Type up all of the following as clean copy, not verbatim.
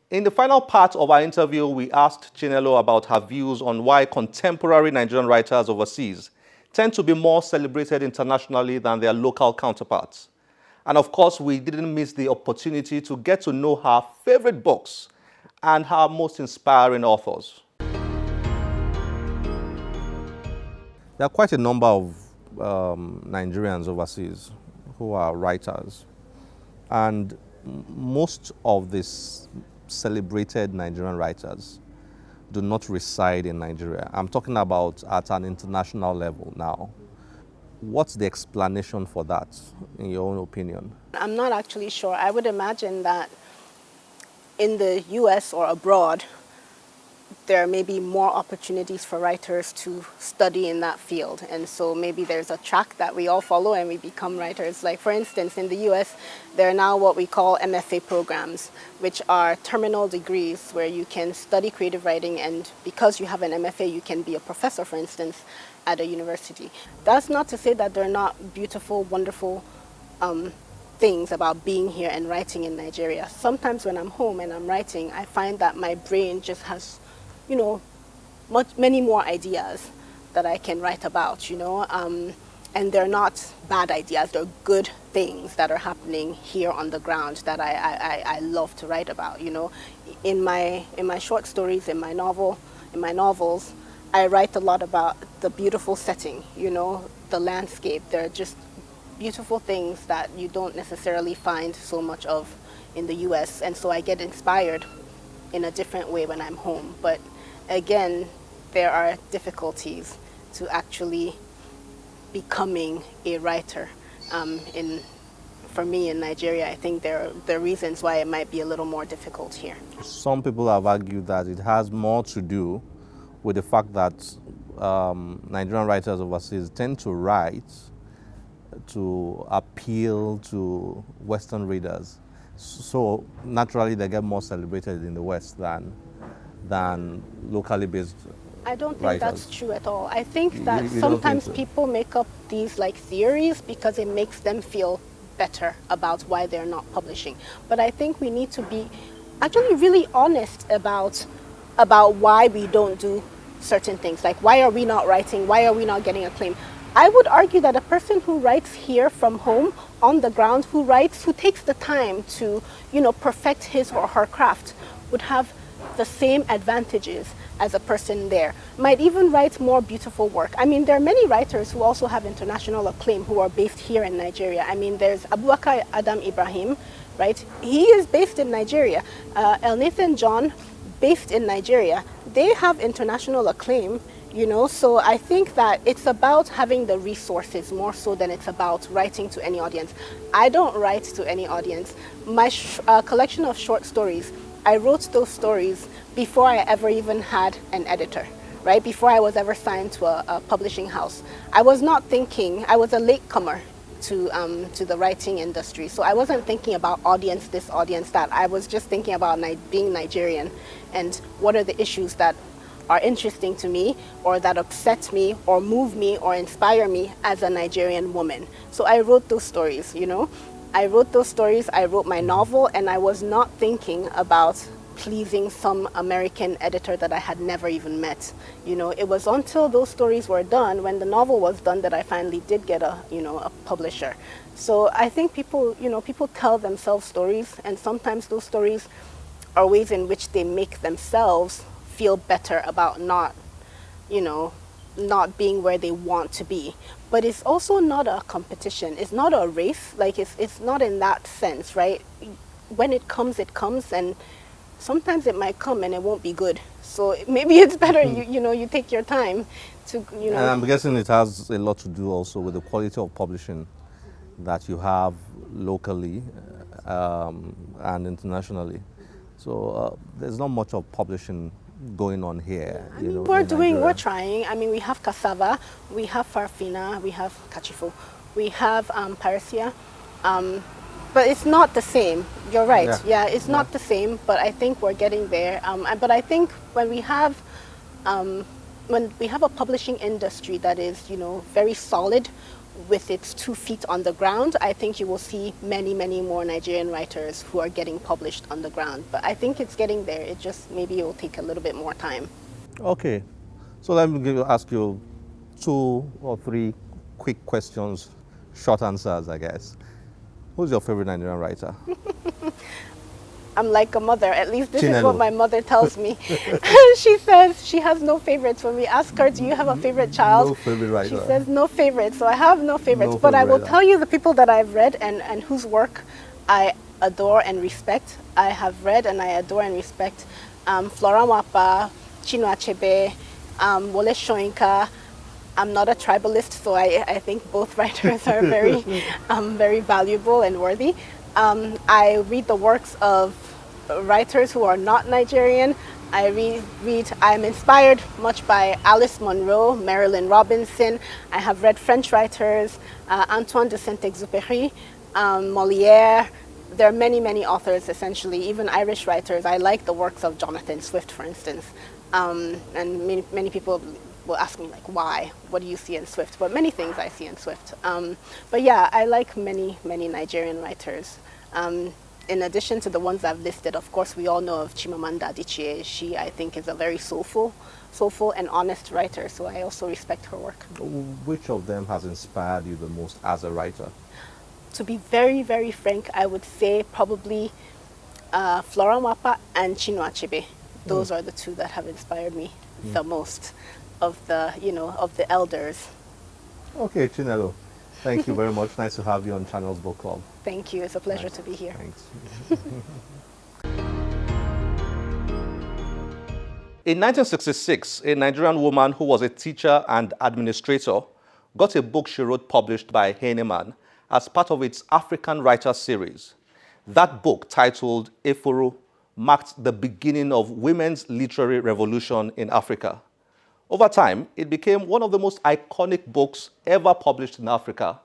In the final part of our interview, we asked Chinelo about her views on why contemporary Nigerian writers overseas tend to be more celebrated internationally than their local counterparts. And of course, we didn't miss the opportunity to get to know her favorite books and her most inspiring authors. There are quite a number of Nigerians overseas who are writers, and most of these celebrated Nigerian writers do not reside in Nigeria. I'm talking about at an international level now. What's the explanation for that, in your own opinion? I'm not actually sure. I would imagine that in the US or abroad, there may be more opportunities for writers to study in that field. And so maybe there's a track that we all follow and we become writers. Like, for instance, in the US, there are now what we call MFA programs, which are terminal degrees where you can study creative writing, and because you have an MFA, you can be a professor, for instance, at a university. That's not to say that there are not beautiful, wonderful things about being here and writing in Nigeria. Sometimes when I'm home and I'm writing, I find that my brain just has, many more ideas that I can write about, and they're not bad ideas. They're good things that are happening here on the ground that I love to write about, In my short stories, in my novels, I write a lot about the beautiful setting, the landscape. They're just beautiful things that you don't necessarily find so much of in the US, and so I get inspired in a different way when I'm home. But again, there are difficulties to actually becoming a writer. For me in Nigeria, I think there are reasons why it might be a little more difficult here. Some people have argued that it has more to do with the fact that Nigerian writers overseas tend to write to appeal to Western readers. So naturally they get more celebrated in the West than locally based I don't think writers. That's true at all. I think that You sometimes don't think so? people make up these theories because it makes them feel better about why they're not publishing. But I think we need to be actually really honest about why we don't do certain things. Like, why are we not writing? Why are we not getting acclaim? I would argue that a person who writes here from home, on the ground, who takes the time to, perfect his or her craft, would have the same advantages as a person there. Might even write more beautiful work. I mean, there are many writers who also have international acclaim who are based here in Nigeria. I mean, there's Abubakar Adam Ibrahim, right? He is based in Nigeria. El Nathan John, based in Nigeria. They have international acclaim. So I think that it's about having the resources more so than it's about writing to any audience. I don't write to any audience. My collection of short stories, I wrote those stories before I ever even had an editor, right? Before I was ever signed to a publishing house. I was not thinking, I was a latecomer to the writing industry. So I wasn't thinking about audience this, audience that. I was just thinking about being Nigerian and what are the issues that are interesting to me, or that upset me, or move me, or inspire me as a Nigerian woman. So I wrote those stories, I wrote those stories, I wrote my novel, and I was not thinking about pleasing some American editor that I had never even met. It was until those stories were done, when the novel was done, that I finally did get a publisher. So I think people tell themselves stories, and sometimes those stories are ways in which they make themselves feel better about not being where they want to be. But it's also not a competition. It's not a race. Like, it's not in that sense, right? When it comes, and sometimes it might come and it won't be good. So maybe it's better you take your time to. And I'm guessing it has a lot to do also with the quality of publishing that you have locally and internationally. So there's not much of publishing going on here. We're trying. I mean, we have cassava, we have farfina, we have kachifo, we have paresia, but it's not the same. You're right. Yeah, it's not the same, but I think we're getting there. But I think when we have a publishing industry that is, very solid, with its 2 feet on the ground, I think you will see many, many more Nigerian writers who are getting published on the ground. But I think it's getting there. It just maybe it will take a little bit more time. Okay, so let me ask you 2 or 3 quick questions, short answers, I guess. Who's your favorite Nigerian writer? I'm like a mother. At least this is Chinelo. what my mother tells me. She says she has no favorites. When we ask her, do you have a favorite child? No favorite writer. She says no favorites. So I have no favorites. No but I favorite will writer. tell you the people that I've read and whose work I adore and respect. I have read and I adore and respect Flora Nwapa, Chinua Achebe, Wole Soyinka. I'm not a tribalist, so I think both writers are very, very valuable and worthy. I read the works of writers who are not Nigerian. I'm inspired much by Alice Munro, Marilyn Robinson. I have read French writers, Antoine de Saint-Exupéry, Molière. There are many, many authors, essentially, even Irish writers. I like the works of Jonathan Swift, for instance. And many people will ask me, like, why? What do you see in Swift? But many things I see in Swift. But yeah, I like many, many Nigerian writers. In addition to the ones I've listed, of course, we all know of Chimamanda Adichie. She, I think, is a very soulful and honest writer, so I also respect her work. Which of them has inspired you the most as a writer? To be very, very frank, I would say probably Flora Nwapa and Chinua Achebe. Those are the 2 that have inspired me the most of the, of the elders. Okay, Chinelo, thank you very much. Nice to have you on Channels Book Club. Thank you. It's a pleasure to be here. Thanks. In 1966, a Nigerian woman who was a teacher and administrator got a book she wrote published by Heinemann as part of its African Writers series. That book, titled Efuru, marked the beginning of women's literary revolution in Africa. Over time, it became one of the most iconic books ever published in Africa,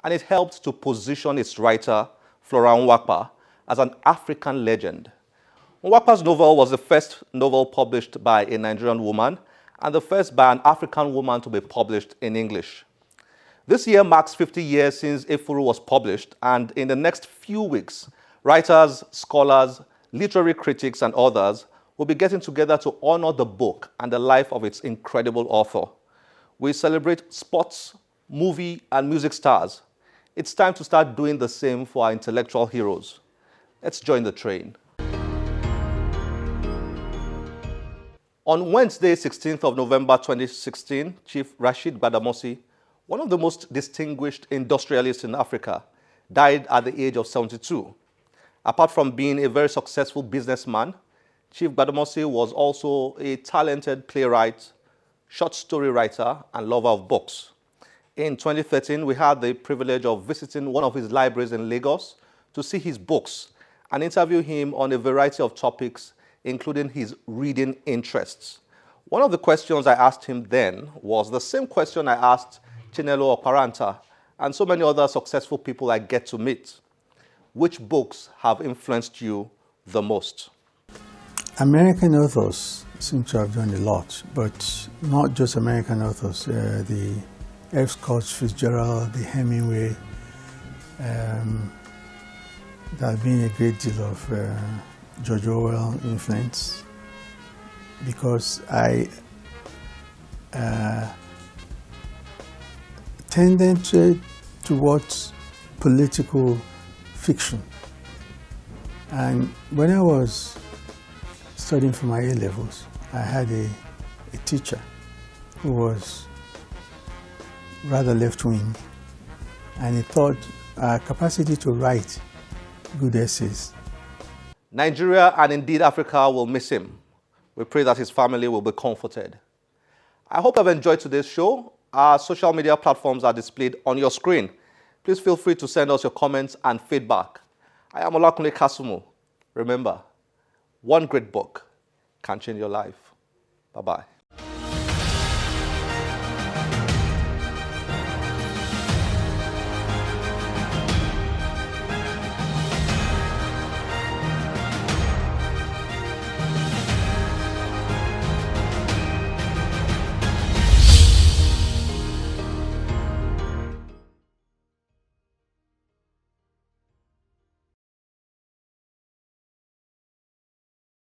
and it helped to position its writer, Flora Nwapa, as an African legend. Nwapa's novel was the first novel published by a Nigerian woman and the first by an African woman to be published in English. This year marks 50 years since Efuru was published, and in the next few weeks, writers, scholars, literary critics, and others will be getting together to honor the book and the life of its incredible author. We celebrate sports, movie, and music stars. It's time to start doing the same for our intellectual heroes. Let's join the train. On Wednesday, 16th of November 2016, Chief Rashid Gbadamosi, one of the most distinguished industrialists in Africa, died at the age of 72. Apart from being a very successful businessman, Chief Gbadamosi was also a talented playwright, short story writer, and lover of books. In 2013, we had the privilege of visiting one of his libraries in Lagos to see his books and interview him on a variety of topics, including his reading interests. One of the questions I asked him then was the same question I asked Chinelo Okparanta and so many other successful people I get to meet. Which books have influenced you the most? American authors seem to have done a lot, but not just American authors. The F. Scott Fitzgerald, the Hemingway. There has been a great deal of George Orwell influence, because I tended towards political fiction. And when I was studying for my A-levels, I had a teacher who was rather left-wing, and he thought our capacity to write good essays. Nigeria and indeed Africa will miss him. We pray that his family will be comforted. I hope you've enjoyed today's show. Our social media platforms are displayed on your screen. Please feel free to send us your comments and feedback. I am Olakunle Kasumu. Remember, one great book can change your life. Bye-bye.